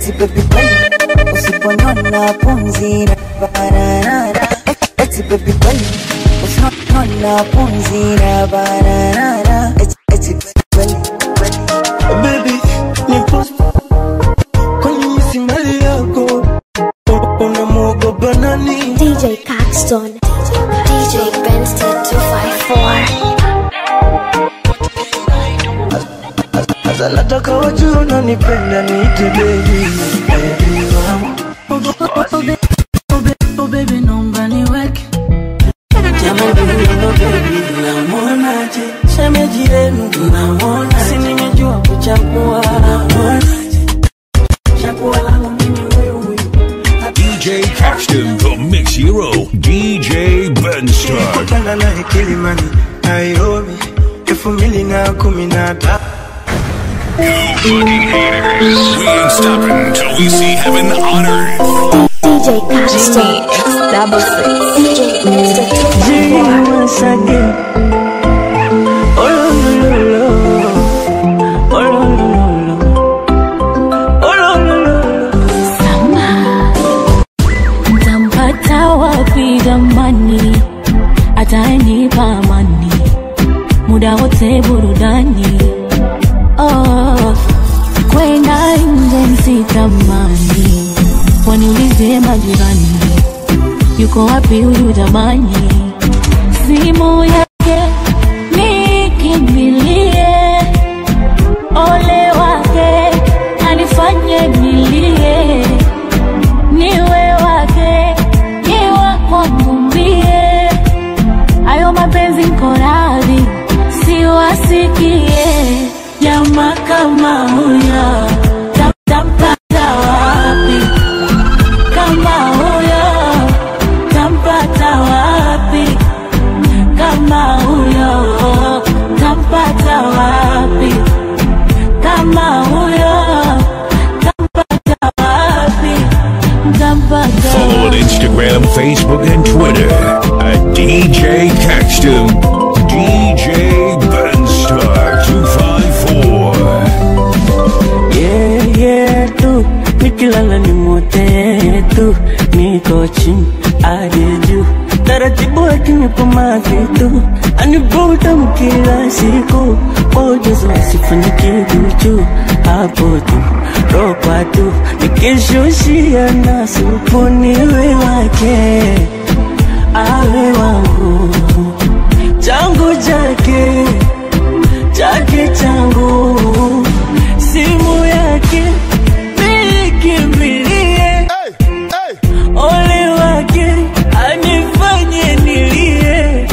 eti baby kweli usiponiona pumzi na banana, eti baby kweli usiponiona pumzi na banana, eti kweli baby ni post kwenye misimali yako unamuogopa nani? DJ Caxton, DJ Benster 254. Nataka wajue unanipenda niite baby. Oh baby naomba niweke jamani ndio baby namuonaje shemeji yenu namuona si nimejua kuchagua namuonaje chagua langu mimi wewe DJ Caxton the Mix Hero DJ Benster kutana na Kilimani Nairobi 2013. You fucking haters. We ain't stopping till we see heaven on earth. DJ Caxton X66 DJ Benster 254. Once again. Oh lo lo lo lo. Oh lo lo lo lo. Oh lo lo lo. Sama ntampata wapi jamani, atanipa amani muda wote burudani. Oh, kwenda nje sitamani, waniulize majirani, yuko wapi huyu jamani? Simu yake nikimbilie, ole wake anifanye nilie, niwe wake niwe kwangu mbie, ayo mapenzi nkoradhi siwasikie. Jamaa kama huyo tampata wapi? Kama huyo tampata wapi? Kama huyo tampata wapi? Kama huyo tampata wapi? Tampata. Follow on Instagram, Facebook, and Twitter at DJ Caxton, DJ Benster 254. Yeah, tu nikilala ni mote tu, niko chini hadi juu, taratibu akinipa mavitu, anivuta mkila siku, ojezo asifanye kiduchu, hapo tu ropa tu, nikishushia na supu niwe wake, awe wangu, changu chake, chake changu, simu yake nikimbilie, ole wake anifanye nilie,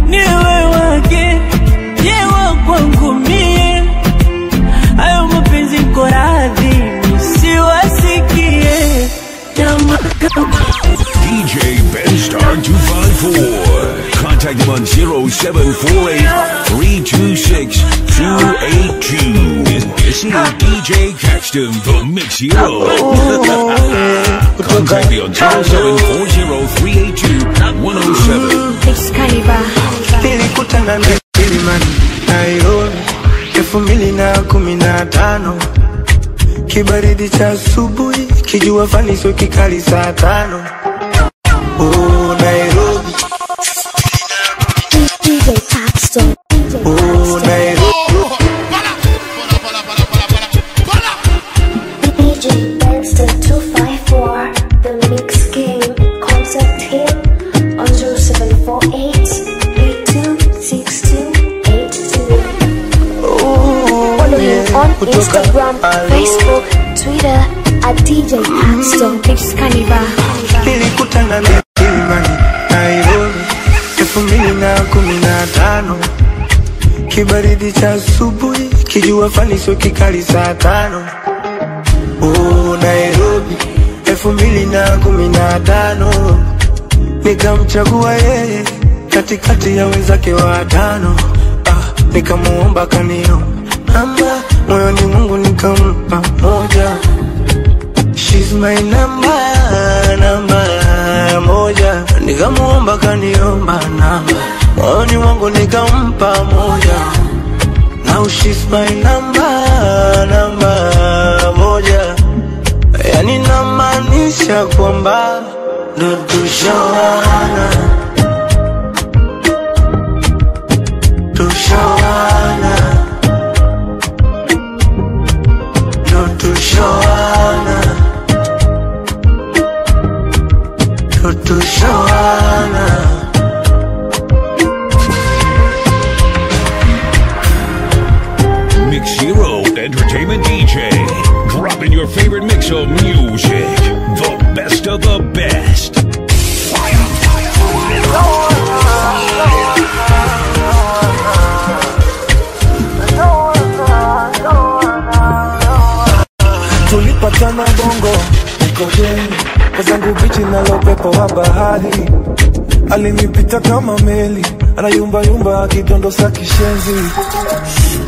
niwe wake yewa kwangu mie, ayo mapenzi nkoradhi nisiwasikie. DJ Benster 254. Contact him on 0748-326-282. This is DJ Caxton, the Mix Hero. Contact me on 0740-382-107. Mix Caliber. Nilikutana na Kilimani Nairobi 2015, kibaridi cha asubuhi, kijua fani sio kikali saa 5. Oh Nairobi, DJ Caxton. oh Nairobi, DJ Benster 254. The Mix King. Contact him on 0748-826282. Follow him on Instagram, Facebook, Twitter at DJ Caxton Mix Caliber. nilikutana na Kilimani Nairobi 2015, kibaridi cha asubuhi, kijua fani sio kikali saa 5. Oh Nairobi 2015, nikamchagua yeye katikati ya wenzake watano. Nikamuomba kanio namba, moyoni Mungu nikampa moja. She's my namba moja. Nikamuomba kaniomba namba, moyoni Mungu nikampa moja. Now she's my namba moja. ndo tushowana, tushowana, ndo tushowana, ndo tushowana. Mix Hero Entertainment DJ, dropping your favorite mix of music, the best of the best. Tulipatana bongo Mkodeni, wazangu bichi na lopepo wa bahari. Alinipita kama meli, anayumba yumba akidondosa kishenzi.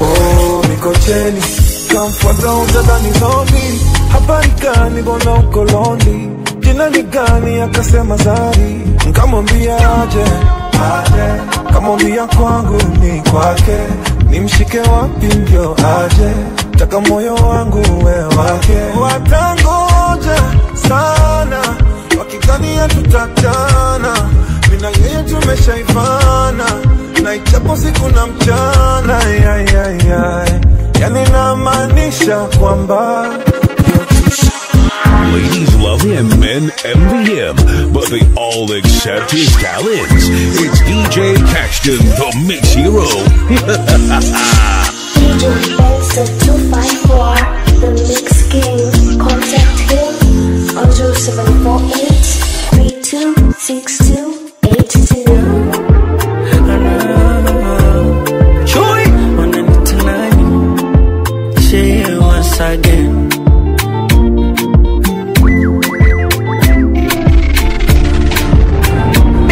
Oh, Mikocheni, kamfuata utadhani zombie. Habari gani bona uko lonely? Jina ni gani akasema Zari. Nkamwambia aje, kamwambia kwangu ni kwake. Nimshike wapi ndio aje, taka moyo wangu we wake. Watangoja sana, wakidhania tutatana. Mina yeye tumeshaivana, na ichapo siku na mchana. Yani namaanisha kwamba Ladies love him, men envy him, but they all accept his talents. It's DJ Caxton, the Mix Hero. DJ Benster 254, the Mix King. Contact him on 0748 326282. Joy, wananitamani say it once again.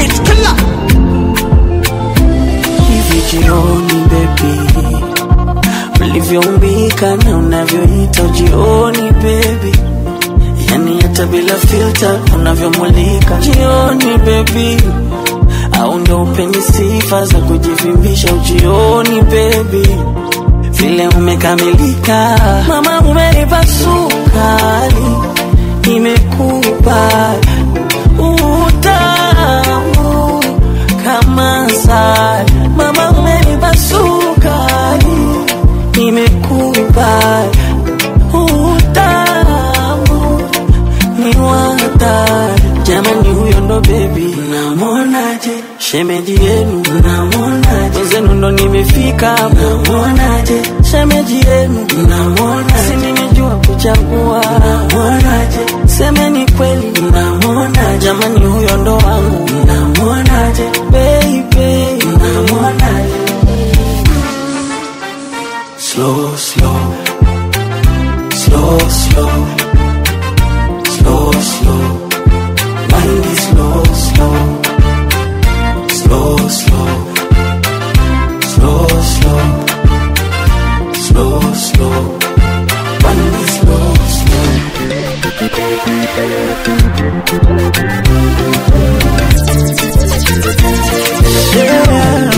It's killer. Hivi jioni baby, ulivyoumbika na unavyoita jioni baby, yani hata bila filter unavyomulika jioni baby. Au ndo upendi sifa za kujivimbisha ujioni baby, vile umekamilika mama, umenipa sukari, imekupa utamu kama sali. Mama, umenipa sukari, imekupa utamu ni watari. Jamani huyo ndo baby, namonaje shemeji yenu, namonaje wenzenu ndo nimefika, namonaje shemeji yenu, namonaje si nimejua kuchagua, namonaje semeni kweli, namonaje jamani huyo ndo wangu, namonaje baby, namonaje. Slow, slow, slow, slow, slow, slow. Mind is slow, slow, slow, slow, slow, slow, slow, slow. Mind is slow, slow. Yeah.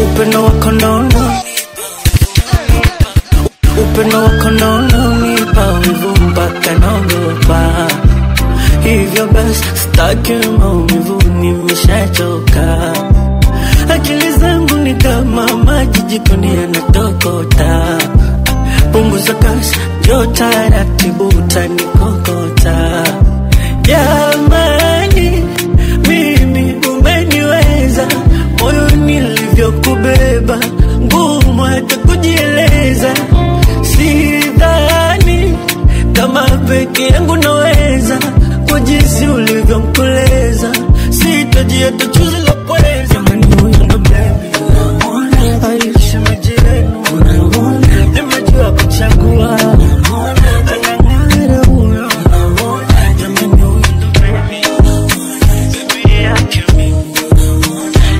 Upendo wako nono, upendo wako nono, nipa wivu mpaka naogopa. Hivyo basi sitaki maumivu, nimeshachoka. Akili zangu ni kama maji jikoni yanatokota. Punguza kasi, njoo taratibu utanikokota. Jamani, mimi umeniweza, moyo nilivyokubeba ngumu hata kujieleza. Sidhani kama peke yangu naweza, kwa jinsi ulivyomkoleza sitaji hata chuzi la pweza. Jamani huyo ndo baby, naona aisha majirani, naona nimejua kuchagua, anang'ara huyo, jamani huyo ndo baby, baby yake mimi,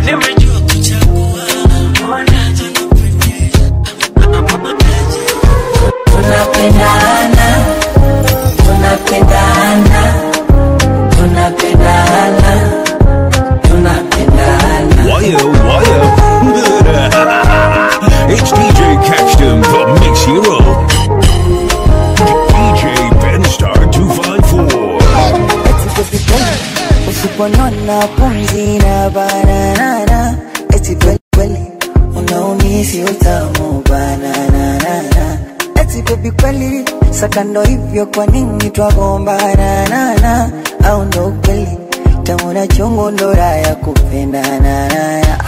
nimejua kuchagua, tunapendana, tunapendana, tunapendana, tunapendana. Waya. It's DJ Caxton, the Mix Hero. DJ Benstar 254. na pumzi na banana. Eti kweli unaumisi utamu banana. Eti baby kweli sakando hivyo kwa nini twagombana? Au ndo kweli tamu na chungu ndo raya kupendana?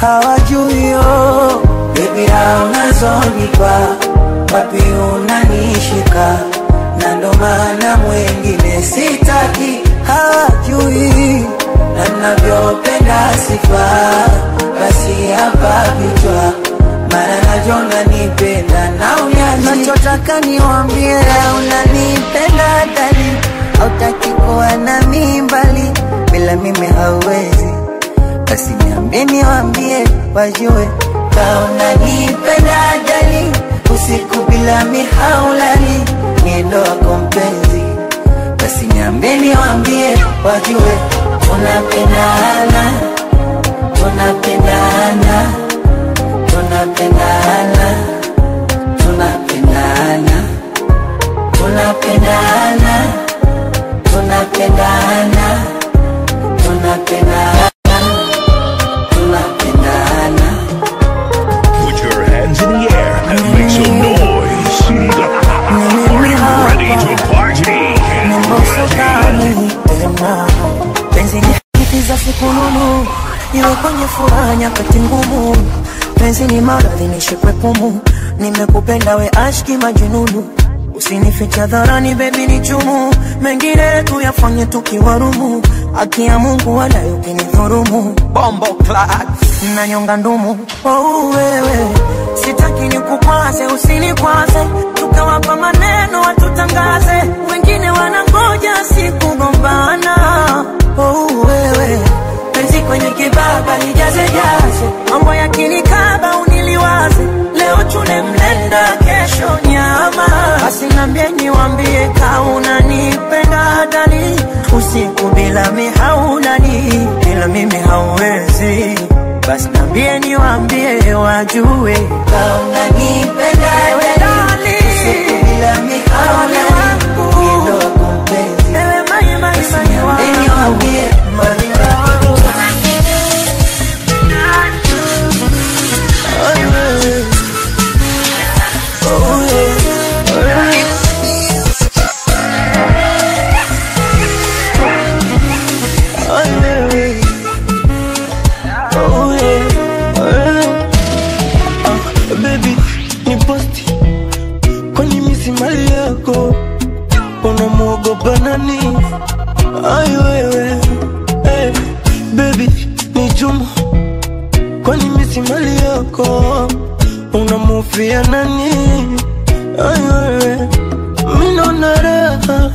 Hawajui yo baby unazonipa, wapi unanishika, na ndo maana mwengine sitaki. Hawajui na navyopenda sifa, basi hapa vichwa mara najona nipenda na unyaji. Nachotaka niwambie unanipenda dali, hautaki kuwa nami mbali, bila mimi hauwezi. Basi niambie niwambie wajue ka unanipenda dali, usiku bila mihaulali niendo wako mpenzi. Basi niambie niwambie wajue tunapendana, tunapendana, tunapendana, tunapendana, tunapendana, tunapendana, tunapendana, tunapendana. Put your hands in the air and make some noise. Are you ready to party? Penzi ni za siku nunu, iwe kwenye furaha nyakati ngumu. Penzi ni maradhi nishikwe pumu, nimekupenda we ashki majununu. Usinificha dharani baby ni chumu, mengine tuyafanye tukiwarumu. Haki ya Mungu wala ukinidhurumu, bombo clat na nyonga ndumu. Oh wewe sitaki nikukwaze, usinikwaze, tukawapa maneno watutangaze, wengine wanangoja sikugombana. Oh wewe penzi kwenye kibaba lijaze jaze, mambo ya kinikaba uniliwaze, leo chune mlenda kesho nyama. Basi niambie niwambie ka unanipenda dali, usiku bila mihaulali, bila mimi hauwezi. Basi niambie niwambie wajue ka unanipenda dali, usiku bila mihaulali niendo wako mpenzi. Ewe mai mai mai niwambie baby ni posti, kwani misi mali yako unamuogopa nani? Ay wewe hey, baby ni jumu, kwani misi mali yako unamufia nani? Ay wewe minona raha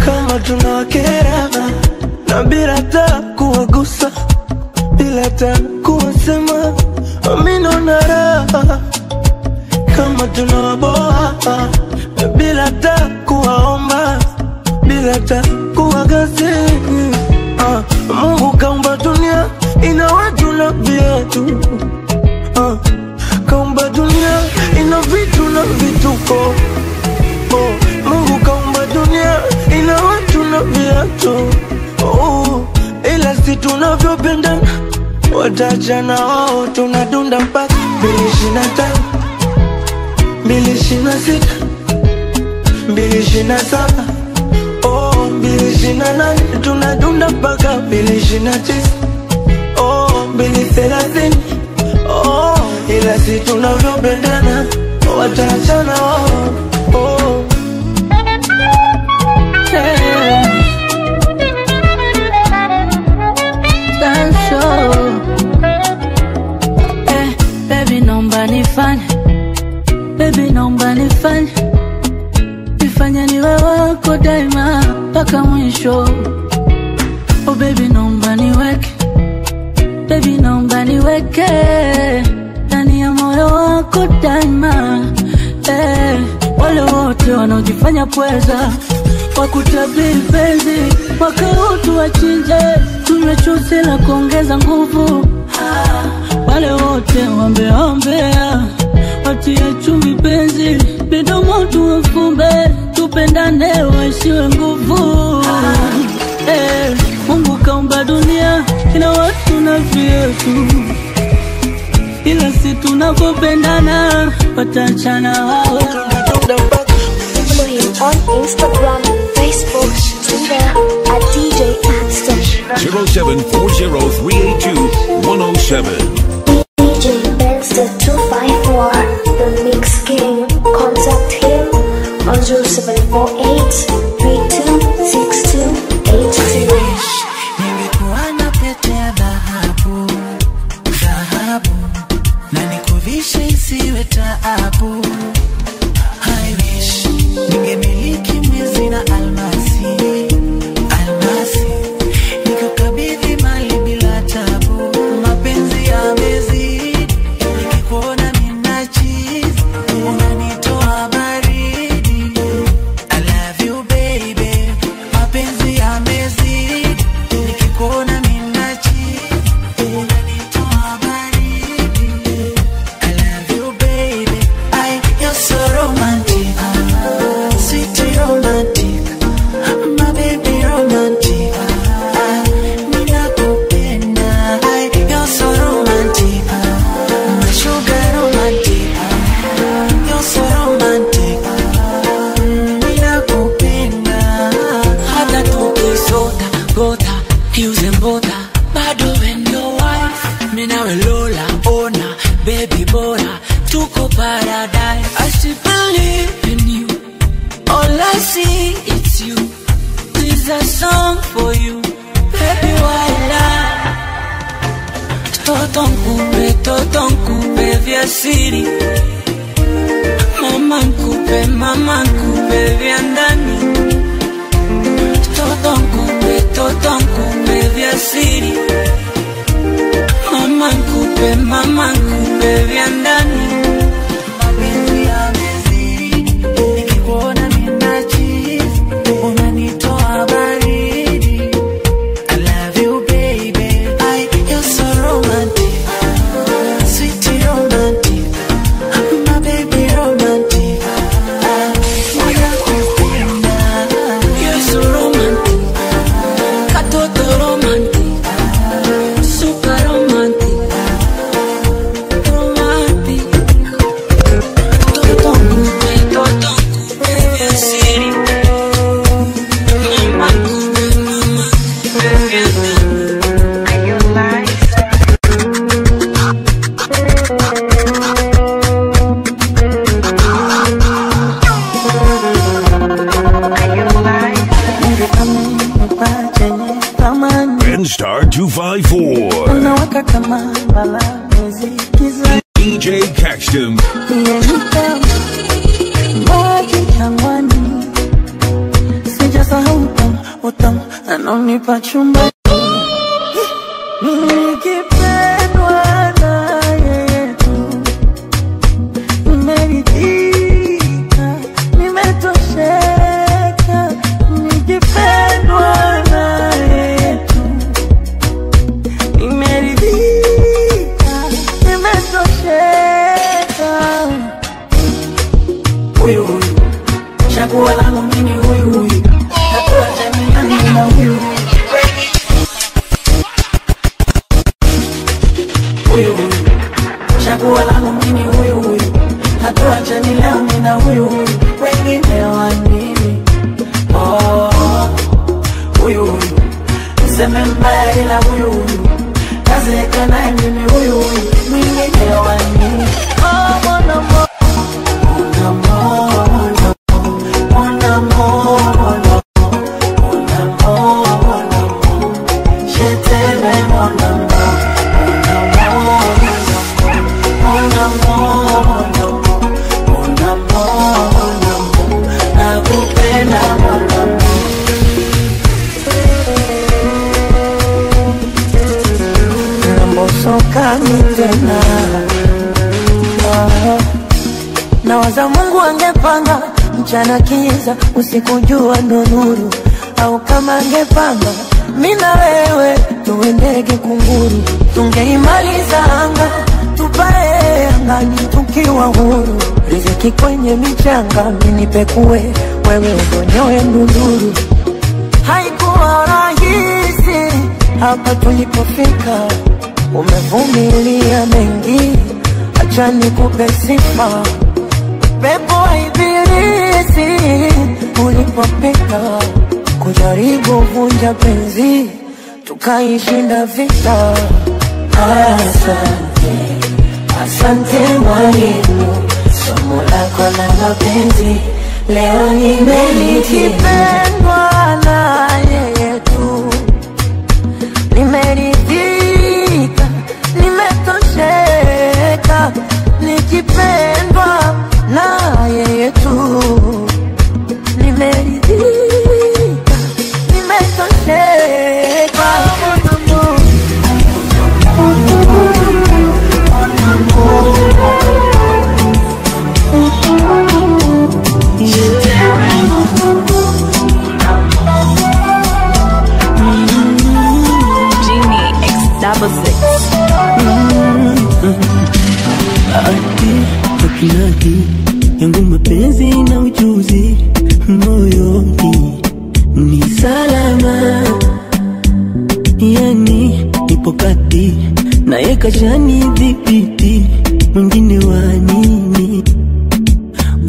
kama tunawakera, na bila ta kuwagusa, bila ta kuwasema. Minona raha kama tunawaboa, bila ta kuwaomba, bila ta kuwagasi. Mungu kaumba dunia ina watu na viatu, kaumba dunia ina vitu na vituko. Mungu kaumba dunia ina watu na viatu, ila si tunavyopendana watachana wao. Tunadunda mpaka 225, 226, 227, 228. Tunadunda mpaka 229, 230, ila si tunavyopendana watachana wao. Baby naomba nifanye, baby naomba nifanye, nifanye niwe wako daima mpaka mwisho. Oh baby naomba niweke, baby naomba niweke ndani ya moyo wako daima. Wale wote wanaojifanya pweza wakutabiri penzi, mwaka huu tuwachinje, tumechusi la kuongeza nguvu. Wale wote wambeombea watie chumvi penzi, midomo tuwafumbe, tupendane waishiwe nguvu. Mungu kaumba dunia ina watu na vyetu, ila si tunapopendana watachana wao. Follow him on Instagram, Facebook, Twitter at DJ Caxton. 0740382-107. DJ Benster 254, the Mix King. Contact him on 0748-326282. Ningekuwa na pete ya dhahabu, dhahabu, na nikuvishe isiwe taabu. I wish ningemiliki mwezi na almasi, almasi, nikukabidhi mali bila tabu. Mapenzi yamezidi, nikikuona nina cheese, unanitoa baridi. I love you baby, mapenzi yamezidi, nikikuona nina cheese, unanitoa baridi. I love you baby, you're so romantic, sweet romantic, my baby romantic. Ninakupenda, you're so romantic, my sugar romantic, you're so romantic. Ninakupenda, hata tukisota gota use mbota bado when your wife. Mina we Lola ona baby bora tuko paradise. I still believe in you, all I see it's you. This a song for you, baby why lie. Toto nkupe vya siri, mama nkupe vya ndani. Toto nkupe vya siri, mama nkupe vya ndani. Mapenzi yamezidi, nikikuona nina cheese, unanitoa baridi. I love you baby, you're so romantic, sweet romantic, my baby romantic. Ninakupenda, you're so romantic, katoto romantic, super romantic, romantic. Toto nkupe vya siri, mama nkupe vya ndani. Benstar 254. Unawaka kama bala muziki DJ Caxton. maji changwani, sijasahau utamu anonipa chumba. Nikipendwa na yeye tu, nimeridhika, nimetosheka. Nikipendwa na yeye tu, nimeridhika, nimetosheka. Huyu chaguo langu mimi, huyu hatua jamii na huyu. Chaguo langu mimi, huyu hatua jamii na huyu. Wengine wa nini? Huyu sema mbaya ila huyu kazeka naye mimi, huyu mwingine wa nini? Nawaza Mungu angepanga mchana kiza, usiku jua ndo nuru. Au kama angepanga mimi na wewe tuwe ndege kunguru, tungeimaliza anga tupae angani tukiwa huru. Riziki kwenye michanga mimi nipekue, wewe udonyoe ndunduru. Haikuwa haikuwa rahisi hapa tulipofika. Umevumilia mengi, acha nikupe sifa. Pepo ibilisi ulipopika, kujaribu vunja penzi, tukaishinda vita. Asante, asante mwalimu, somo lako la mapenzi leo nimelipendwa na yeye tu. Nimeridhika, nimetosheka, nikipendwa na yeye tu. Nimeridhika, nimetosheka. Akilaki yangu mapenzi na ujuzi, moyoni ni salama. Yani nipo kati na yekashani dhibiti, mwingine wanini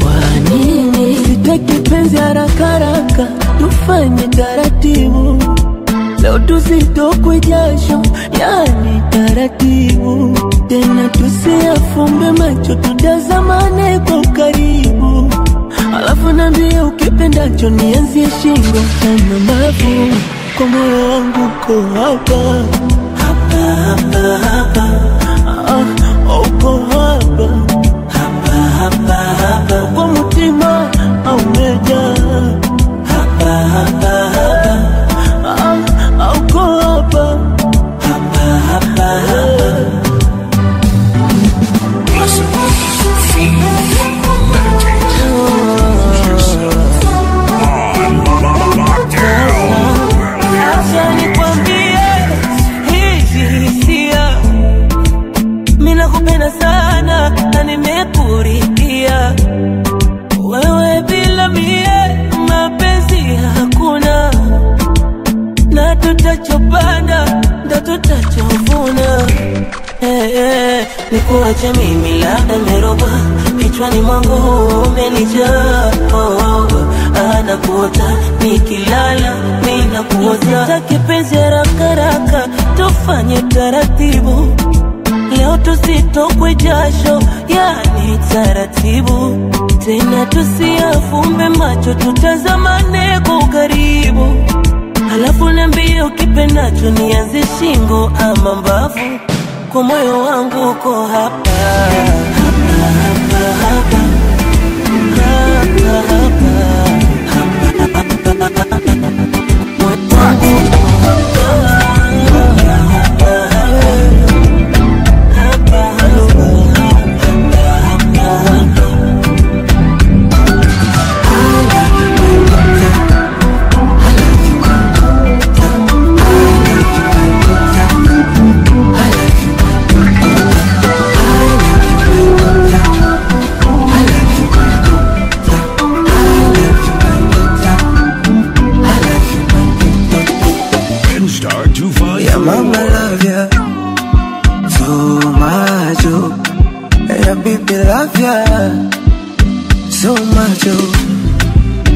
wanini. Sitaki penzi haraka haraka, tufanye taratibu. Leo tusitokwe jasho, yani taratibu. Tena tusiafumbe macho, tutazamane kwa ukaribu. Alafu niambie ukipendacho nianzie shingo kama mbavu. Kwa moyo wangu uko hapa, hapa, hapa, hapa. Uko hapa, hapa, hapa, hapa. Kwa mutima umejaa, hapa, hapa, hapa. Uko hapa, hapa, hapa, hapa. Acha nikwambie hizi hisia, mimi nakupenda sana na nimekuridhia. Wewe bila mie mapenzi hakuna, na tutachopanda ndo tutachovuna. Nikuache mimi labda nimeroba, kichwani mwangu umenijaa. Anakuota nikilala, mimi nakuota. Sitaki penzi haraka haraka, tufanye taratibu. Leo tusitokwe jasho, yani taratibu. Tena tusiafumbe macho, tutazamane kwa ukaribu. Alafu niambie ukipendacho nianze shingo ama mbavu. Kwa moyo wangu uko hapa, hapa, hapa, hapa. Hapa, hapa, hapa, hapa. Mama love ya so much, yeah baby love ya so much.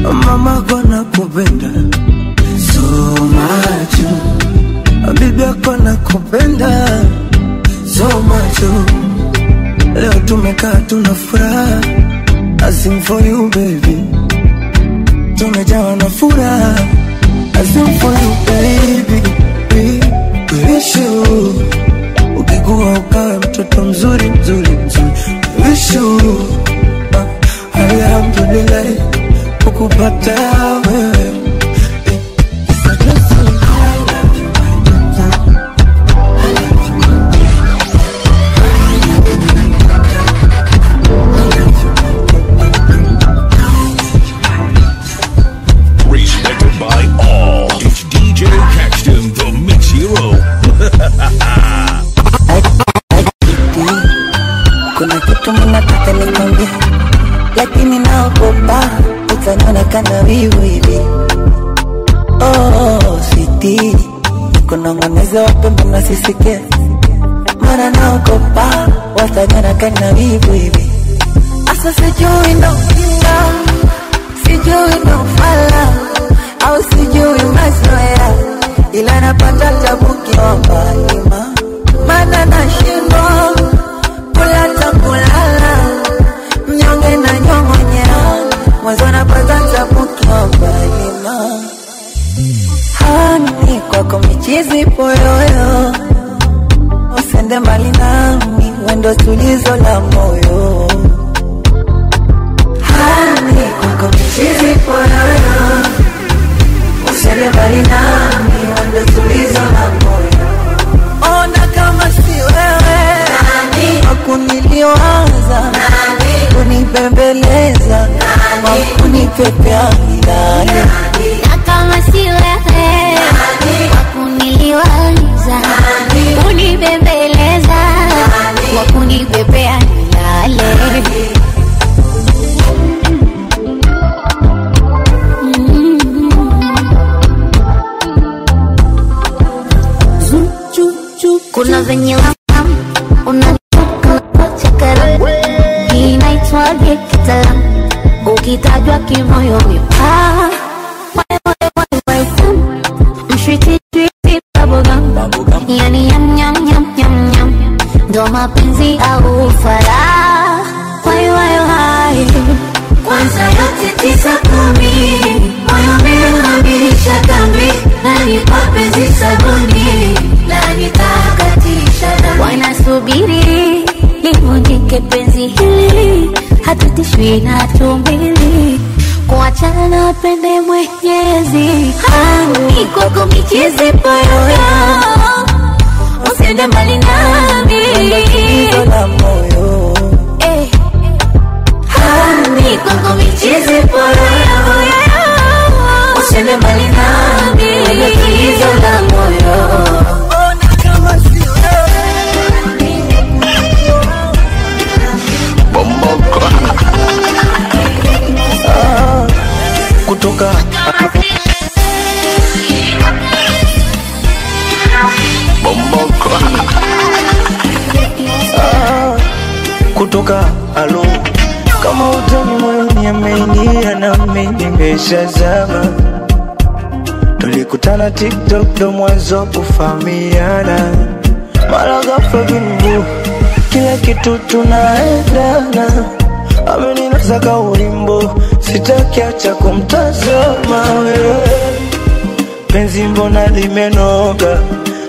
Mama gonna kupenda so much, baby gonna kupenda so much. Leo tumekaa tuna furaha, I sing for you baby. Tumejawa na furaha, I sing for you baby. Wish you ukikuwa ukawe mtoto mzuri mzuri mzuri. Wish you alhamdulillah kukupata wewe. Respected by all, it's DJ Caxton, the Mix Hero. Kuna kitu ninataka nikwambie, lakini naogopa utaniona kana wivu hivi. Oh, kunongoneza wapembe nasisikia. Mana naogopa watanyana kana vivu hivi. Asa sijui ndo kinga, sijui ndo fala, au sijui mazoea, ila napata tabu kiomba lima. Mana nashindwa kula takulala, mnyonge na nyongonyea, mwanzo napata tabu kiomba lima. Hani kwako michizi poyoyo, usende mbali nami, wendo tulizo la moyo. Hani kwako michizi poyoyo, usende mbali nami, wendo tulizo la moyo. Ona kama si wewe nani wakuniliwaza, nani kunibembeleza, nani wakunipepea milale. Na kama si wewe nani wakuniliwaza, nani kunibembeleza, wakunipepea milale. Kuna venye unatoka chakara, hii inaitwa gekitala, ukitajwa kimoyo mipaa. Mshwiti twiti bubblegum, yani yam yam yam yam yam, ndo mapenzi au ufala. Wai wai wai, kwanza yote 9-10, moyo umeambisha kambi, nani mapenzi sabuni, nani takatisha dami. Wanasubiri livunjike penzi hili, hatutishwi na tumbili, kuachana pende Mwenyezi. Hani kwako michizi poyoyo, usende mbali nami, tulizo la moyo. Hani kwako michizi poyoyo, usende mbali nami, wendo tulizo la moyo. Ona kama si wewe Bomboka kutoka Bomboka kutoka alo, kama utani moyoni ameingia na mimi nimeshazama. Tulikutana TikTok ndo mwanzo kufahamiana, mara ghafla bingu kila kitu tunaendana. Ameninasa ka ulimbo, sitaki acha kumtazama wewe. Penzi mbona limenoga,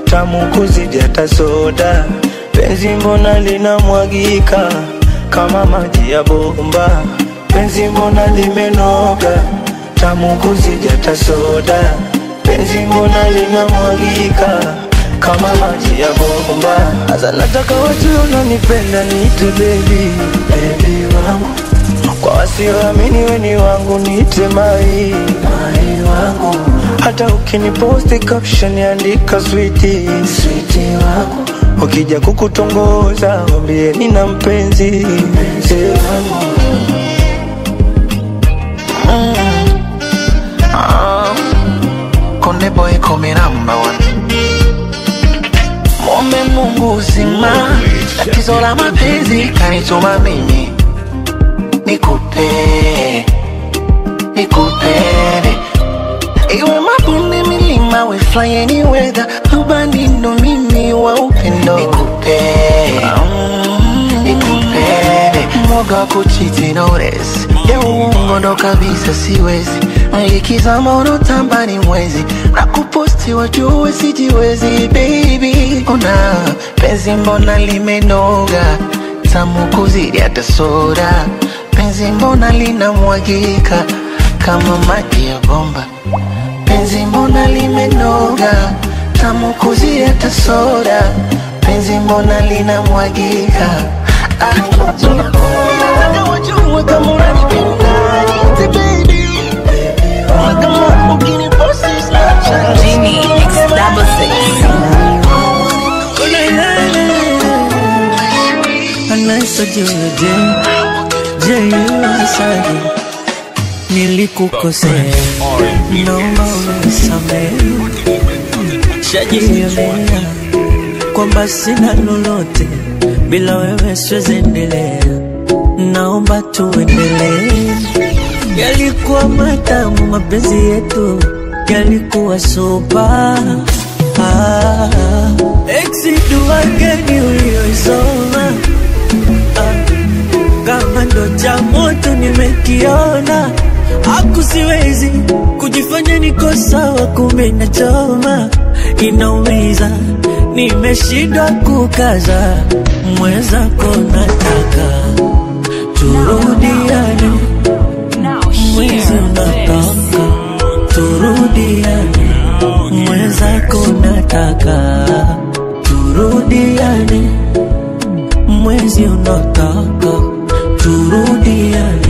tamu kuzidi hata soda. Penzi mbona linamwagika kama maji ya bomba. Penzi mbona limenoga, tamu kuzidi hata soda. Penzi mbona linamwagika kama maji ya bomba. Asa nataka watu unanipenda niite baby, baby wangu. Kwa wasioamini weni wangu niite mai, mai wangu. Hata ukiniposti caption andika sweetie, sweetie wangu. Ukija kukutongoza wambie nina mpenzi, mpenzi wangu. Konde boy come number 1. Muombe Mungu uzima, tatizo la mapenzi kanituma mimi nikupe, nikupende. Iwe mabonde milima, we fly any weather, ubani ndo mimi wa upendo. Nikupe, nikupende. Mwoga kuchiti notice, ya uongo ndo kabisa siwezi. Ikizama unotamba ni mwezi, na kuposti wajue sijiwezi baby. Una penzi mbona limenoga, tamu kuzidi hata soda. Penzi mbona linamwagika kama maji ya bomba. Penzi mbona limenoga, tamu kuzidi hata soda. Penzi mbona linamwagika. Wajua kama unanipenda niite baby. Kama ukiniposti Snapchat Genie X66 Anaisa Jude J.U.S.I. Nilikukosea, naomba unisamehe. Nishajionea kwamba sina lolote, bila wewe siwezi endelea. Naomba tuendelee. Yalikuwa matamu mapenzi yetu, yalikuwa super. Dua gani uliyoisoma? Kama ndo cha moto nimekiona, aku siwezi kujifanya niko sawa, kumbe nachoma. Inaumiza, nimeshindwa kukaza. Mwenzako nataka turudiane, mwezi unataka turudiane. Mwenzako nataka turudiane, mwezi unataka turudiane.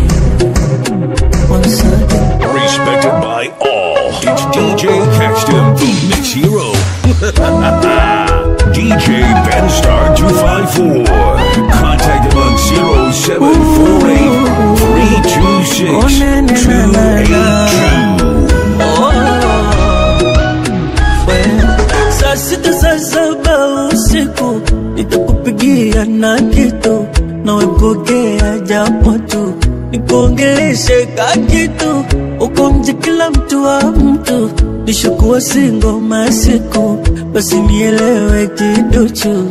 Respected by all, it's DJ Caxton, the Mix Hero. DJ Benstar 254. Contact him on 0748-326-282. Saa sita saa saba usiku nitakupigia na kitu, nawe pokea japo tu, nikuongeleshe kakitu. Uko nje kila mtu wa mtu, nishakuwa single masiku, basi nielewe kiduchu.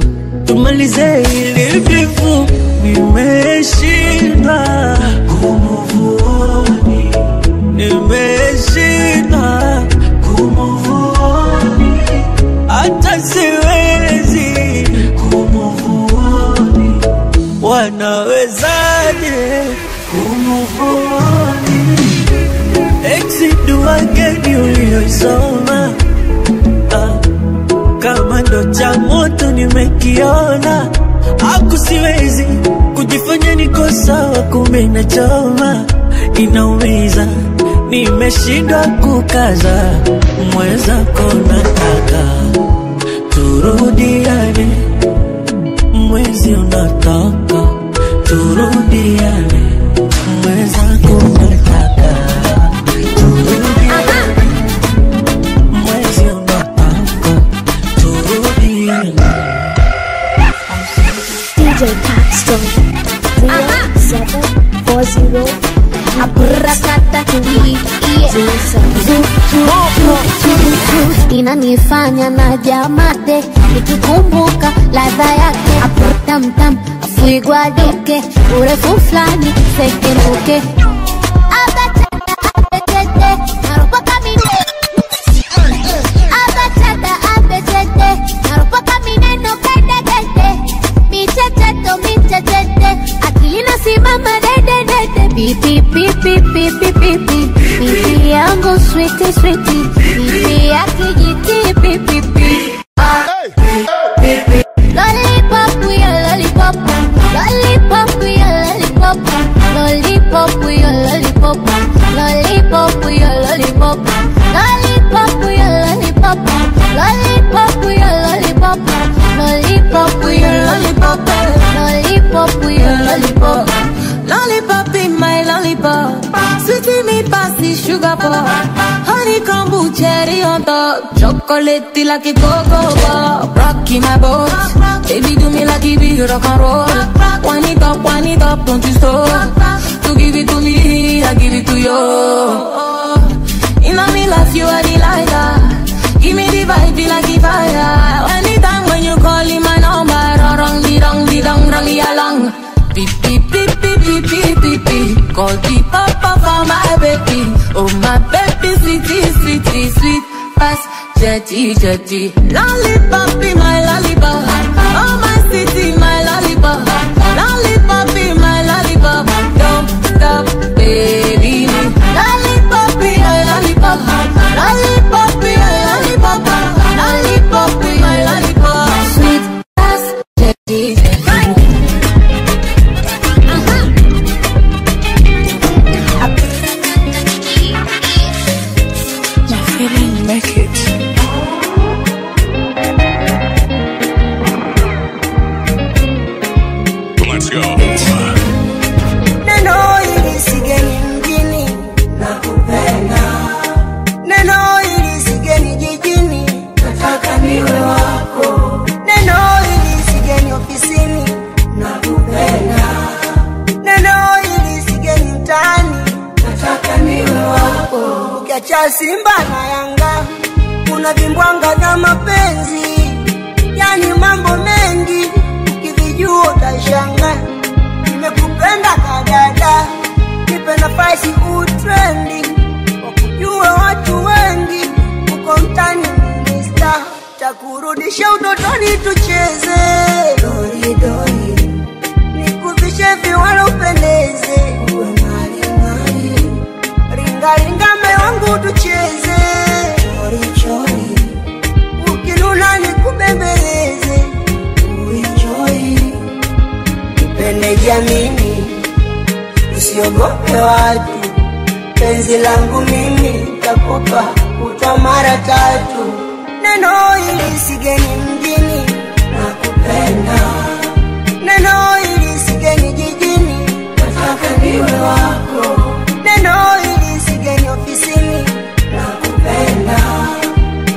Tumalize hili bifu, nimeshindwa kumuvuoni, nimeshindwa kumuvuoni, hata siwezi kumuvuoni. Wanawezaje kumuvuoni? Dua gani uliyoisoma? Kama ndo cha moto nimekiona, aku siwezi kujifanya niko sawa, kumbe nachoma. Inaumiza, nimeshindwa kukaza. Mwenzako nataka turudiane, mwezi unataka turudiane. Mwenzako nataka turudiane, mwezi unataka turudiane. DJ Caxton 0740 inanifanya na jamade, nikikumbuka ladha yake tam afuigwa duke, urefu flani sekemuke. Pipi yangu sweetie sweetie, pipi ya kijiti pipi. Lollipop we a lollipop, lollipop we a lollipop, lollipop we a lollipop, lollipop we a lollipop, lollipop we a lollipop, lollipop we a lollipop, lollipop we a lollipop, lollipop we a lollipop. Lollipop in my lollipop, sweetie me passy sugar pop, honeycomb cherry on top, chocolate like a cocoa pop, rocky my boat, baby do me like it be rock and roll, wind it up, don't you stop, to give it to me, I give it to you. In me love you are the lighter, give me the vibe like a fire, anytime when you call in my number, rong di along. Beep, beep, beep, beep, beep, beep, beep, beep. Call the papa for my baby. Oh my baby, sweetie, sweet. Pass, jetty. Lollipop in my lollipop. Oh my city, my lollipop. Lollipop in my lollipop. Don't stop, baby. Lollipop in my lollipop. Lollipop in my lollipop. Lollipop in my lollipop. Sweet, pass, jetty. Make it. ukiacha Simba na Yanga kuna vimbwanga vya mapenzi, yani mambo mengi ukivijua utashanga. Nimekupenda kadada, nipe nafasi utrendi, wakujue watu wengi uko mtani minista. Takurudisha utotoni tucheze dori dori, nikuvishe viwalo upendeze, uwe mali mali, ringa ringa me wangu tucheze chori chori, ukinuna nikubembeleze uenjoy. Nipende jamini, usiogope watu, penzi langu mimi takupa utwa mara 3. Neno hili sigeni mjini, nakupenda. Neno hili sigeni jijini, nataka niwe wako. Neno hili sigeni ofisini, nakupenda.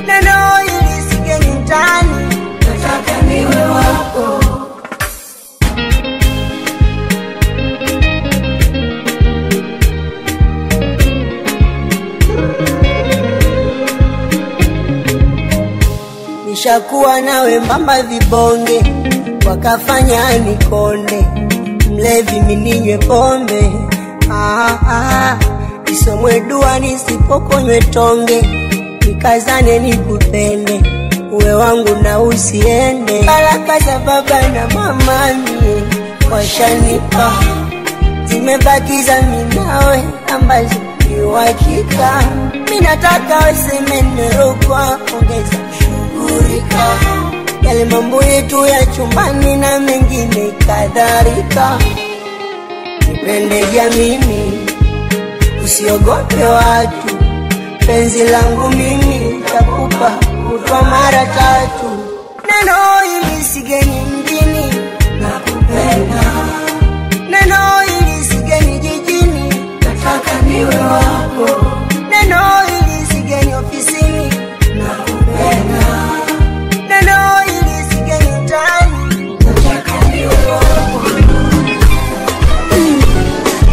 Neno hili sigeni mtaani, nataka niwe wako. Nishakuwa nawe mbamba vibonge, wakafanya nikonde, mlevi mininywe pombe. Isomwe dua nisipokonywe tonge, nikazane nikupende, uwe wangu na usiende. Baraka za baba na mama mie washanipa, zimebakiza minawe ambazo ni uhakika. Minataka waseme nerokwa, ongeza shughurika, yale mambo yetu ya chumbani na mengine kadhalika. Nipende jamini, usiogope watu, penzi langu mimi takupa utwa mara 3. Neno hili sigeni mjini, nakupenda. Neno hili sigeni jijini, nataka niwe wako. Neno hili sigeni ofisini, nakupenda. Neno hili sigeni mtaani, nataka niwe wako.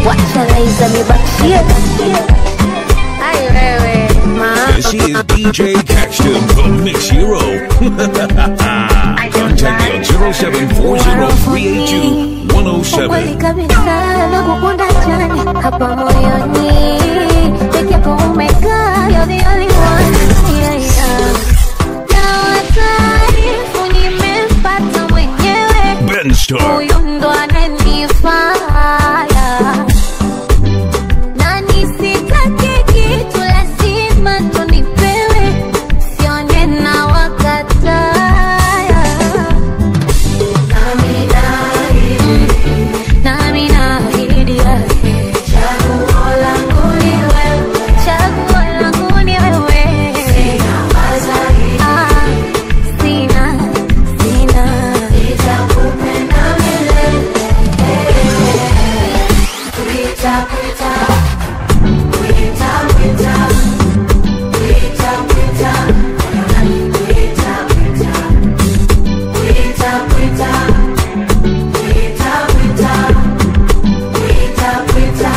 Wacha laiza mibakshie. Ay wewe ma. This is DJ Caxton, the Mix Hero. Contact me on 0740-382-107. Kweli kabisa nakukunda jani hapa moyoni, peke yako umekaa, you're the only one. Na wataarifu nimempata mwenyewe, Ben Star. huyu ndo ananifaa. Na nisitake kitu lazima tunipewe, sione na wakataya. Nami naahidi yake, chaguo langu ni wewe, chaguo langu ni wewe. Sina, nitakupenda milele. Kuita, kuita, kuita, kuita, kuita, kuita, kuita, kuita, kuita, kuita, kuita, kuita,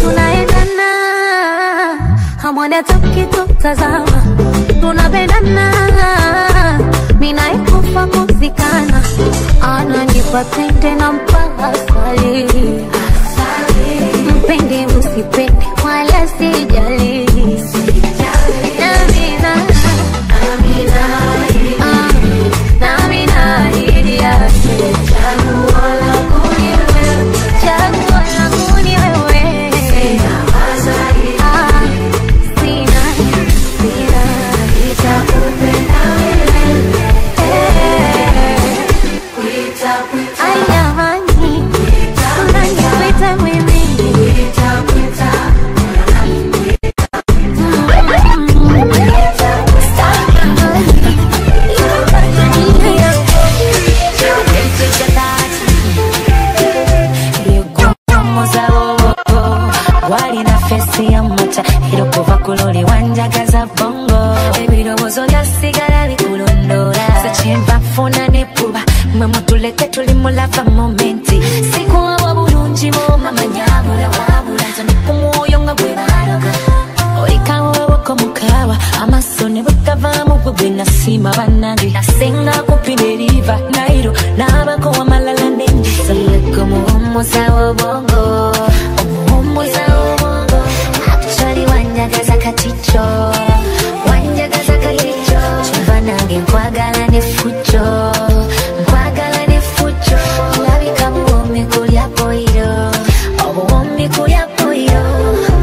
tunaendana, hamwone tukitutazama, tunapendana, mina ikufa kuzikana, ananipa tende na mpaka asali. Mpende msipende wala sijali. Nami naahidi yake, chaguo langu ni wewe, chaguo langu ni wewe. Sina, nitakupenda milele. Ay jamani, ebirowozo byasigala bikulondoola sekyenva nfuna nepuba mwe mutuleke tuli mulava momenti sikuwa bulungi mama nyabula wabula nzone ku mwoyo nga gwe balaga olikawo wewoko mukawa amaso ne butavaamu gwe gwe nasima bannange nasenga kupineriva nairo n'abako wamalala nenjisa leko muwummuza wobongo omuwummuza wobongo actually wanjagaza katicho wanjagaza katicho kyeva nange nkwagala ne fucho nkwagala ne fucho labika buwomi kulya poiro obuwomi kulya poiro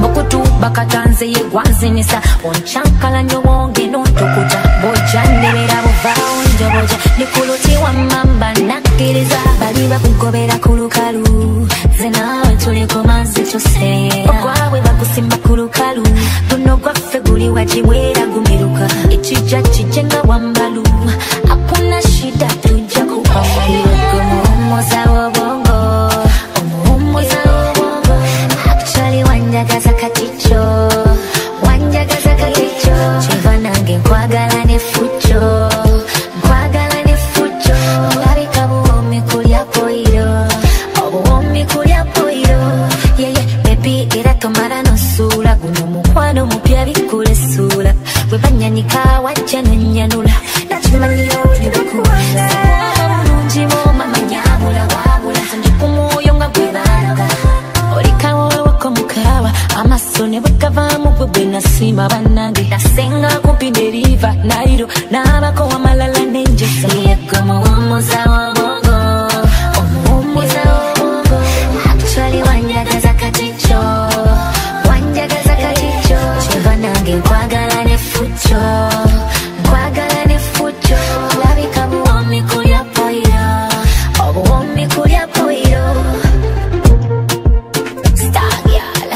bukutu bakatanze yegwanzinisa onchankala nyobonge nontukuta bojandebera buvaawo njoboja nikuluti wa mamba nakkiriza bali bakugobera ku lukalu ze naawe tuli ku mazzi tuseera ogwabwe bakusimba ku lukalu guno gwaffe guli wagibwera gumiruka ekijja kijje nga wambalu hakuna shida tujja kukwamalirogo muwummuza wobongo omuwummuza wobongo actually wanjagaza katicho wanjagaza katicho kyeva nange nkwagala ne fucho nkwagala ne fucho labika buwomi kulya poiro obuwomi kulya poiro yeye bebi era tomala nosuula guno mukwano mupya bikulesula bwe banyanika wajja nonyanula nakimanyiro nebikuwala bulungi mama nyabula wabula nze ku mwoyo nga gwe balaga olikawo wewoko mukawa amaso ne bwekavaamu gwe gwe nasima bannange nasenga kupineriva nairo n'abako wamalala nenjesa yego muwummuza wobongo omuwummuza wobongo actually wanjagaza katicho wanjagaza katicho kyeva nange nkwagala ne fucho nkwagala ne fucho labika buwomi kulya poiro obuwomi kulya poiro star girl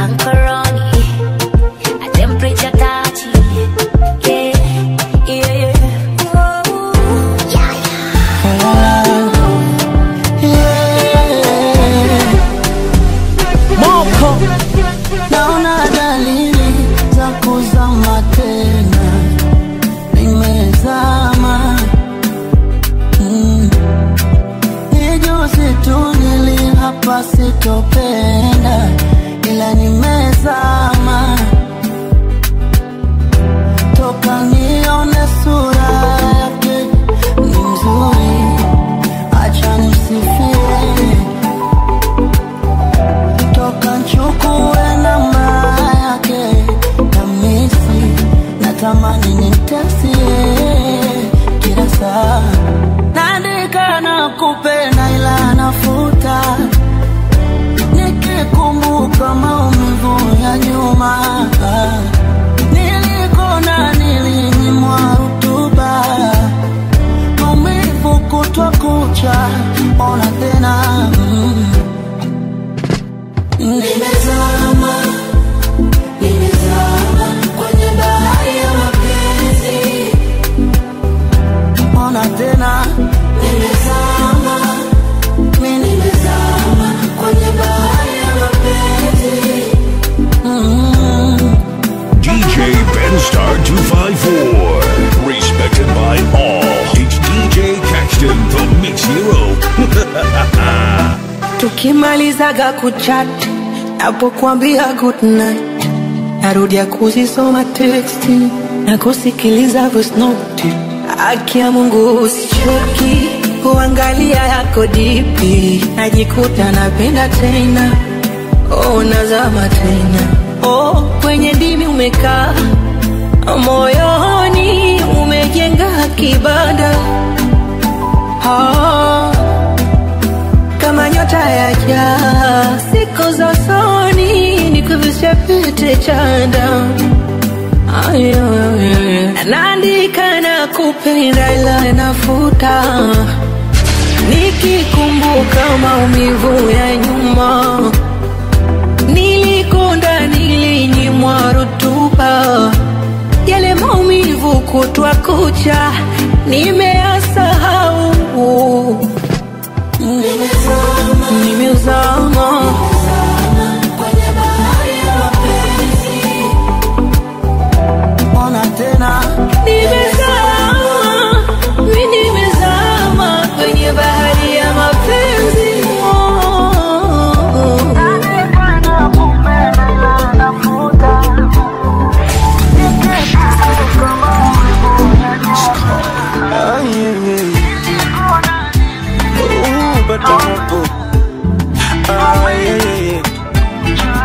Ankoroni a temperature touchy yeah yeah Moko naona dalili za kuzama tena, nimezama ni juzi tu nilihapa sitopenda, ila nimezama toka nione sura yake ni mzuri, acha nisifie toka nchukue namba yake kamisi, natamani nimtekstie kila saa, naandika na kupenda ila nafuta, nikikumbuka maumivu ya nyuma, nilikona nilinyimwa rutuba, maumivu kutwa kucha, ona tena nimezama, nimezama kwenye bahari ya mapenzi, ona tena nimezama, nimezama kwenye bahari ya mapenzi. DJ Benstar 254, respected by all. It's DJ Caxton, the Mix Hero. Tukimalizaga kuchat, napokuambia good night, narudia kuzisoma texti na kusikiliza voice note. Haki ya Mungu usichoki kuangalia yako dipi, najikuta napenda tena, oh nazama tena, oh kwenye dini umekaa, moyoni umejenga kibanda, kama nyota ya jaa, siku za soni nikuvisha pete chanda, naandika na kupenda ila nafuta, nikikumbuka maumivu ya nyuma, nilikonda nilinyimwa rutuba, yale maumivu kutwa kucha nimeyasahau, nimezama kwenye bahari ya mapenzi, tena. Nimezama kwenye bahari ya mapenzi.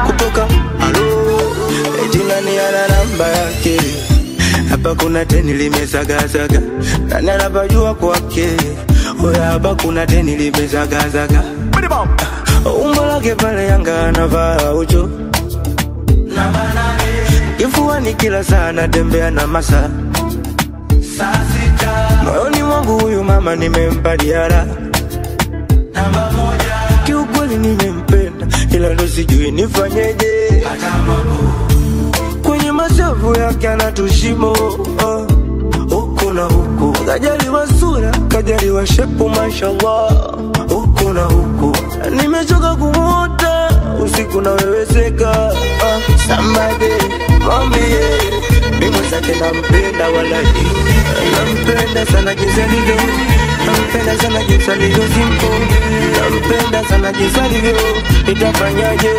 Kutoka alo jina ni ana namba yake. Hapa kuna teni limezagazaga na ninapajua kwake. Oya hapa kuna teni limezagazaga. Umbo lake pale Yanga anavaa ucho. Kifuani kila saa natembea na masa. Moyoni mwangu huyu mama nimempa diara. Kiukweli nimempenda ila ndo sijui nifanyeje. Kwenye mashavu yake anatushimo huku na huku. Kajaliwa sura, kajaliwa shepu mashallah. Huku na huku nimechoka kumuota usiku na weweseka. Somebody mwambie mimi zake nampenda walaki. Nampenda sana jinsi alivyo. Nampenda sana jinsi alivyo simple. Nampenda sana jinsi alivyo. Nitafanyaje?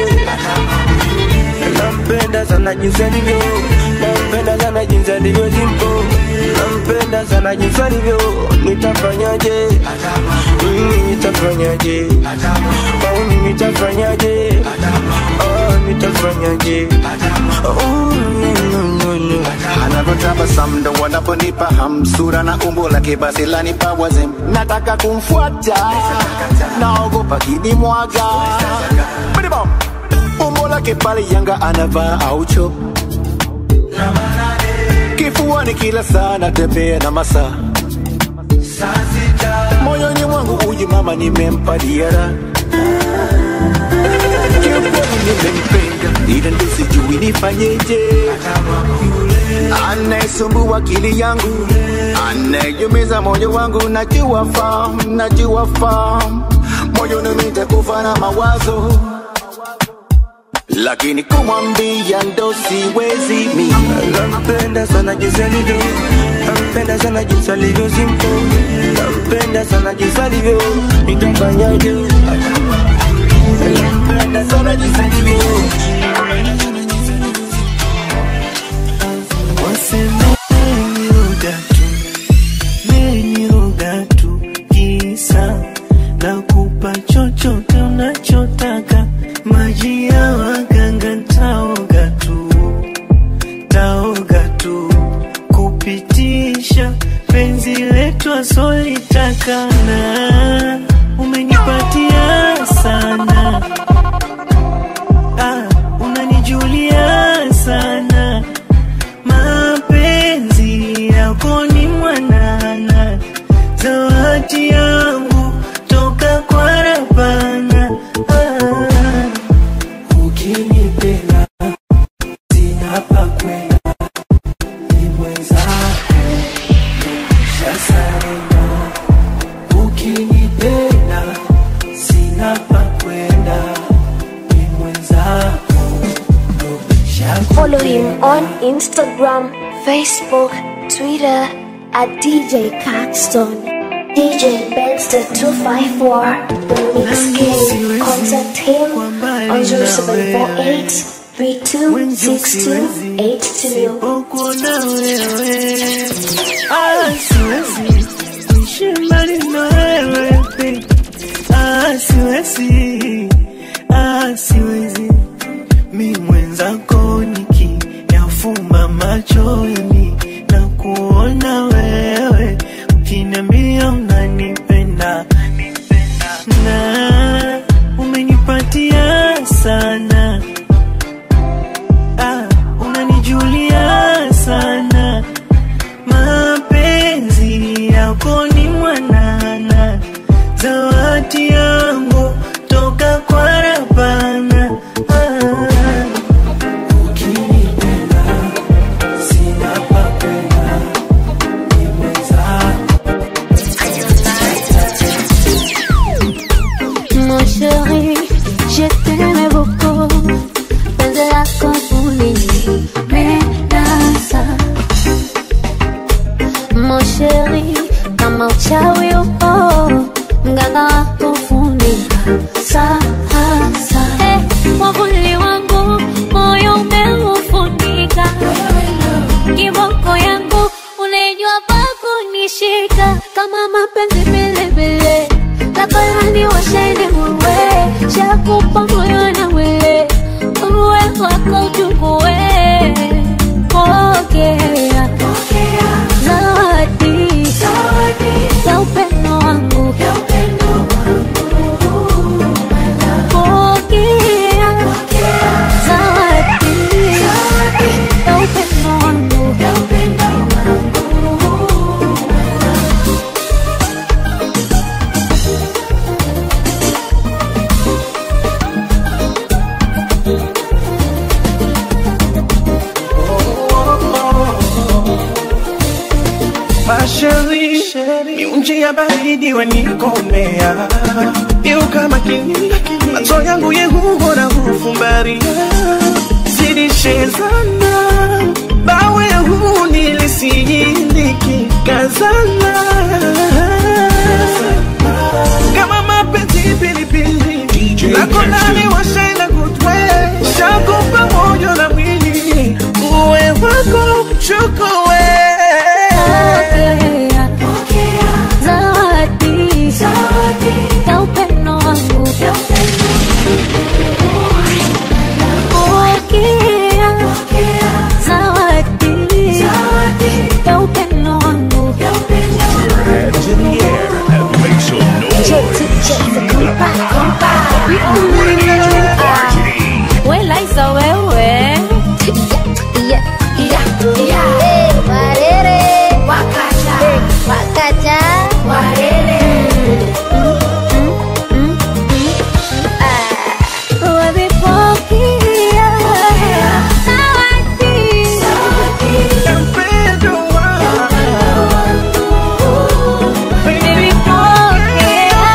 Nampenda sana jinsi alivyo. Nampenda sana jinsi alivyo simple. Nampenda sana jinsi alivyo. Nitafanyaje? Nitafanyaje? Nitafanyaje? Nitafanyaje? Anavyotabasamu ndo wanaponipa hamsura na umbo lake basi lanipa wazem. Nataka kumfuata naogopa kinimwaga. Umbo lake pale Yanga anavaa aucho. Kifuani kila saa natembea na masa. Moyoni mwangu huyu mama nimempa diara. Kiukweli nimempenda ila ndo sijui nifanyeje. Anayesumbua akili yangu, anayeumiza moyo wangu, najua fahamu. Moyoni nitakufa na mawazo, lakini kumwambia ndo siwezi mimi. Nampenda sana jinsi alivyo. Nampenda sana jinsi alivyo simple. Nampenda sana jinsi alivyo. Nitafanyaje? Nampenda sana jinsi alivyo. Meniroga tu kisa na kupa chochote unachotaka. Maji ya waganga taoga tu kupitisha penzi letu asolitakana. Umenipatia sana, unanijulia sana. Mapenzi yako ni mwanana, zawadi yangu toka kwa Rabbana. Ukinipenda sina pa kwenda, ni mwenzako nimeshasarenda. Ukinipenda sina pa kwenda, ni mwenzako nimeshasarenda. Follow him on Instagram, Facebook, Twitter at DJ Caxton. DJ Benster 254, The Mix King. Contact him on 0748 326282. Siwezi mi mwenzako nikiyafumba macho yani na kuona wewe ukiniambia unanipenda na umenipatia sana, unanijulia sana. Mchawi upo, mganga wako funika sasa. Mwavuli wangu, moyo umeufunika. Kiboko yangu, unajua pa kunishika. Kama mapenzi bilibili, lakolani washene uwe. Shakupa moyo na mwili, uwe wako uchukue. Pokea zawadi za upendo wangu. Pokea zawadi za upendo wangu. Sheri, miunji ya baridi wanikomea. Yuka makini, macho yangu yehugo na hufumbaria. Zidishe sana, bawe huu nilisiyindiki kazana. Kama mapenzi pilipili, nakonani washaina kutwe. Shakupa moyo na mwili, uwe wako chukue. Zawadi ya upendo wangu. Pokea zawadi ya upendo wangu. Hands in the air and make some noise. Wela isa wewe. Warere wakacha warere. Wavipokea zawadi ya upendo wangu. Wavipokea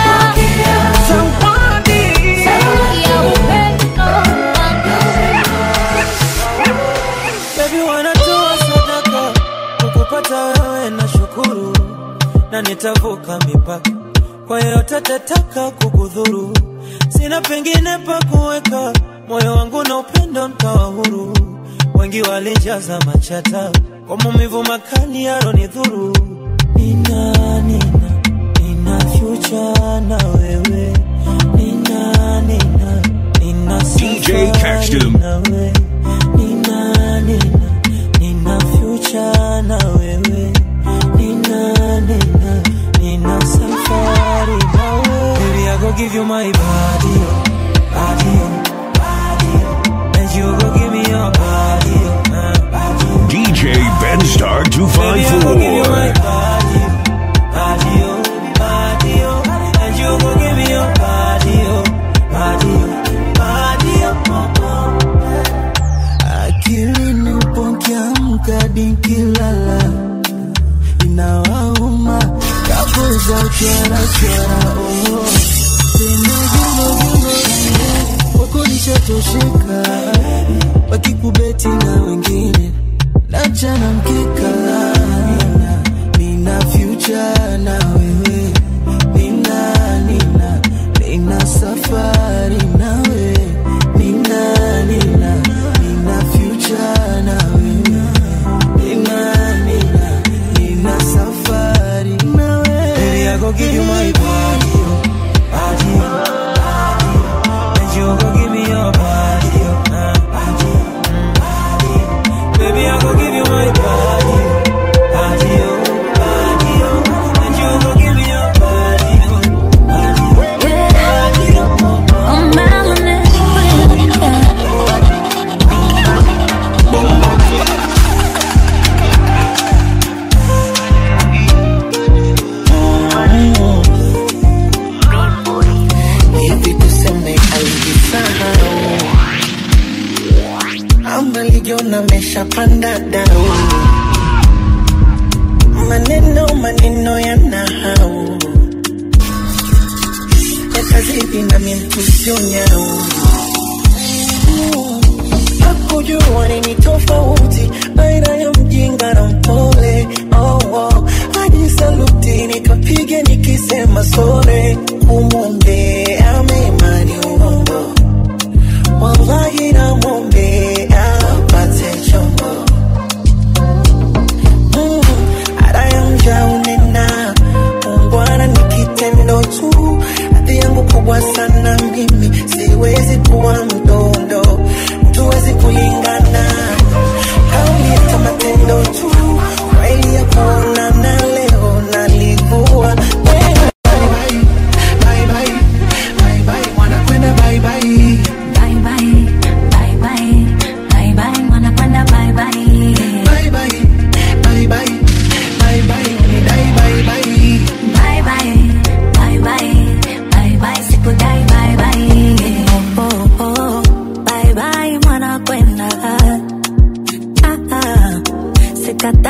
zawadi ya upendo wangu. Baby wanatoa sadaka kukupata wewe na shukuru. Na nitavuka mipaka kwa yote tataka kukudhuru. Sina pengine pa kuweka moyo wangu na upendo nikawa huru. Wengi walijaza machata kwa maumivu makali yaronidhuru. Nina future na wewe. Nina DJ Caxton. na wewe. Nina future na wewe. Nina safari na wewe. Baby, I go give you my body, and you go give me your body, DJ Benstar Baby, I go give you my 254. body, and you go give me your body. Akili nipokiamka nikilala inawauma kabuza chora wako nishatosheka wakikubeti na wengine nachana mkeka. Nina future na wewe. Nina safari na wewe. Nina future na wewe. Nina safari na wewe. Baby, I go give you my body, and you go give me your body, Baby, I go give you my body, and you go give me your body, Hivi tuseme alijisahau ama lijiona ameshapanda dau. Maneno yanahau yakazidi na mimtusionyau. Hakujua nini tofauti baina ya mjinga na mpole. Hadi saluti nikapiga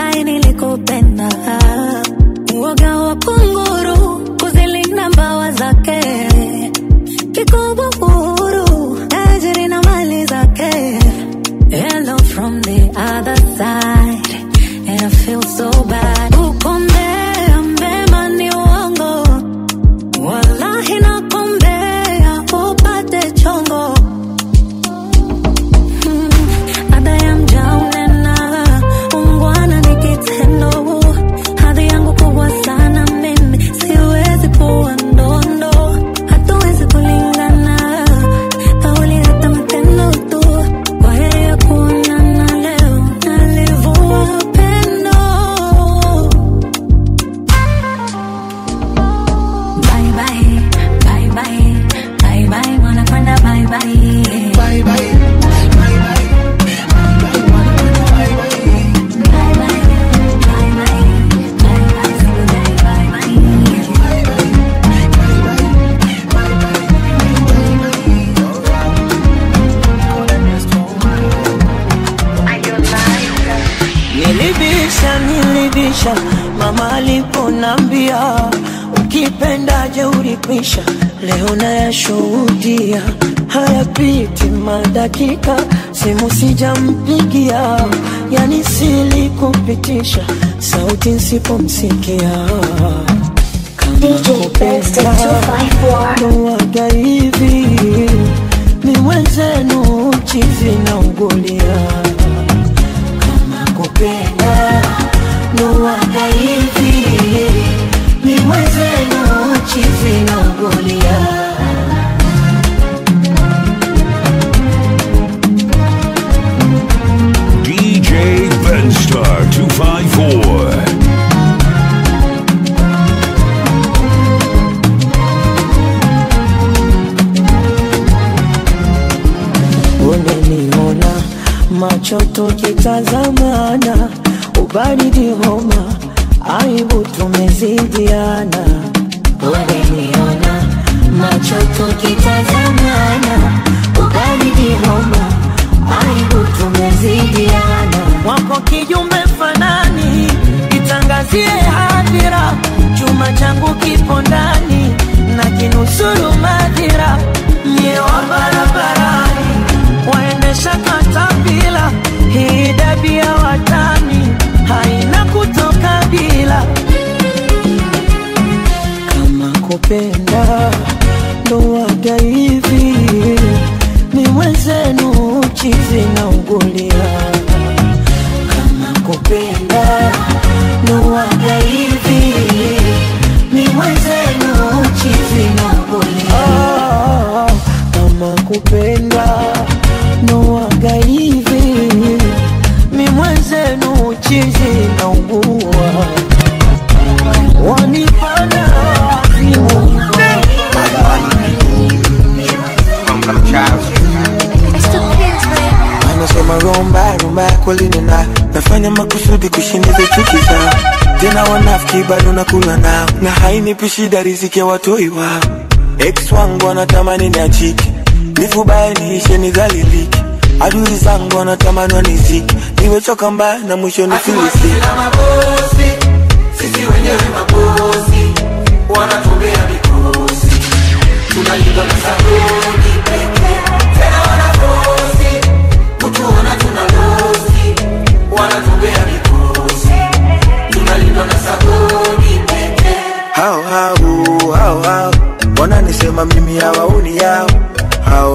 walai nilikupenda. Uoga wa kunguru kuzilinda mbawa zake, kikubwa uhuru tajiri na mali zake. Hello from the other side, and I feel so bad. Kukombea mbema ni uongo, wallahi nakombea upate chongo. Ada ya mjaune na ungwana ni kitendo. Hadhi yangu kubwa sana mimi, siwezi kuwa ndondo. Hatuwezi kulingana, kauli hata matendo tu. Kwa heri ya kuonana leo, nalivua pendo. Bye bye, bye bye, bye bye, wanakwenda bye bye. Bye bye. Nilibisha mama aliponambia ukipenda jeuri kwisha. Leo nayashuhudia, hayapiti madakika simu sijampigia. Yani silikupitisha sauti nsipomsikia. DJ Benster 254. Nuwaga hivi ni mwenzenu chizi na ugulia. Kama kupenda nuwaga hivi ni mwenzenu chizi na ugulia. DJ Benstar 254. Uneniona macho tukitazamana, ubaridi homa, aibu tumezidiana. Uneniona macho tukitazamana, ubaridi homa, aibu tumezidiana. Wako kijumbe fanani, itangazie hadhira, chuma changu kipo ndani na kinusuru madhira. Nye wa barabarani waendesha katapila, hii dabi ya watani haina kutoka bila. Kama kupenda ndo waga hivi ni mwenzenu chizi na ugulia. Kama kupenda ndo waga hivi ni mwenzenu chizi na ugulia. Kama kupenda ndo waga hivi ni mwenzenu chizi na ugua. Wanipanda wazimu anasema rumba kweli nina nafanya makusudi kushiniza chuki zao. Tena wanafiki bado nakula nao, na hainipi shida riziki ya watoi wao. Ex wangu wanatamani niachike, nifubaye niishe nidhalilike. Adui zangu wanatamani wanizike, niwechoka mbaya na mwisho nifilisi. Sisi wenyewe mabosi, wanatumbea mikosi, tunalipa na sabuni pekee. Tena wanafosi, kutuona tunalosi, wanatumbea mikosi, tunalipa na sabuni pekee. Hao wananisema mimi hawaoni yao. Hao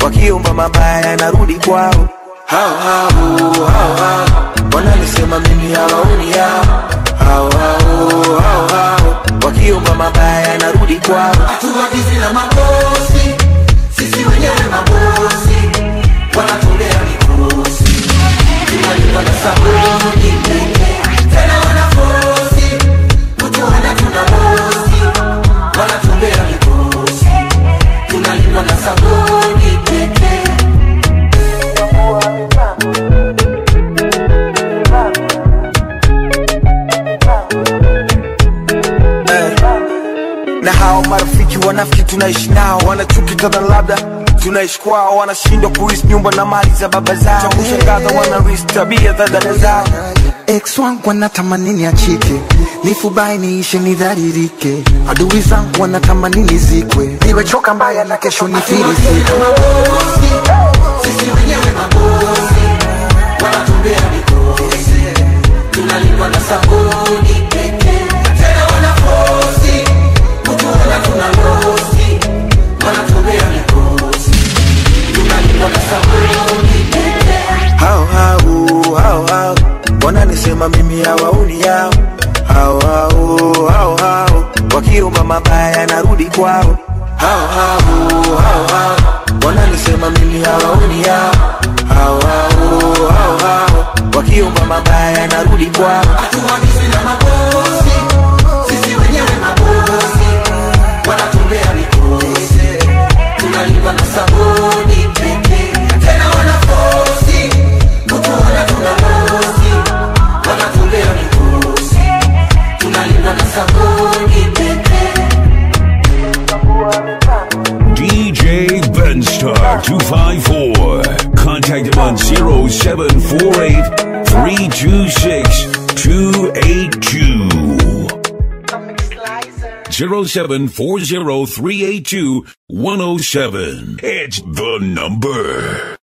wakiomba mabaya narudi kwao. Hao wananisema mimi hawaoni yao. Hao wakiomba mabaya narudi kwao. Hatuagizi na mabosi, sisi wenyewe mabosi, wanatumbea mikosi, tunalipa na sabuni pekee. Tena wanafosi, kutuona tunalosi, wanatumbea mikosi, tunalipa na sabuni pekee. Na hao marafiki wanafiki tunaishi nao, wanachuki kadha labda tunaishi kwao, wanashindwa kurisi nyumba na mali za baba zao. Cha kushangaza wanarisi tabia za dada zao. Ex wangu wanatamani niachike, nifubai niishe nidharirike. Adui zangu wanatamani nizikwe, niwechoka mbaya na kesho nifirisike. Sisi wenyewe mabosi, wanatumbea mikosi, tunalindwa na sabuni pekee. Tena wanafosi, kutuona tunalosi, wanatumbea mikosi, tunalindwa na sabuni pekee. Hao wananisema mimi hawaoni yao. Hao wakiomba mabaya narudi kwao. Hao wananisema mimi hawaoni yao. Hao wakiomba mabaya narudi kwao. Hatuhadisi na mabosi, sisi wenyewe mabosi, wanatumbea mikosi, tunalindwa na sabuni pekee. Tena wanafosi, kutuona tunalosi, wanatumbea mikosi, tunalindwa na sabuni pekee. DJ Benstar 254. Contact him on 0748-326-282. 0740-382-107. It's the number.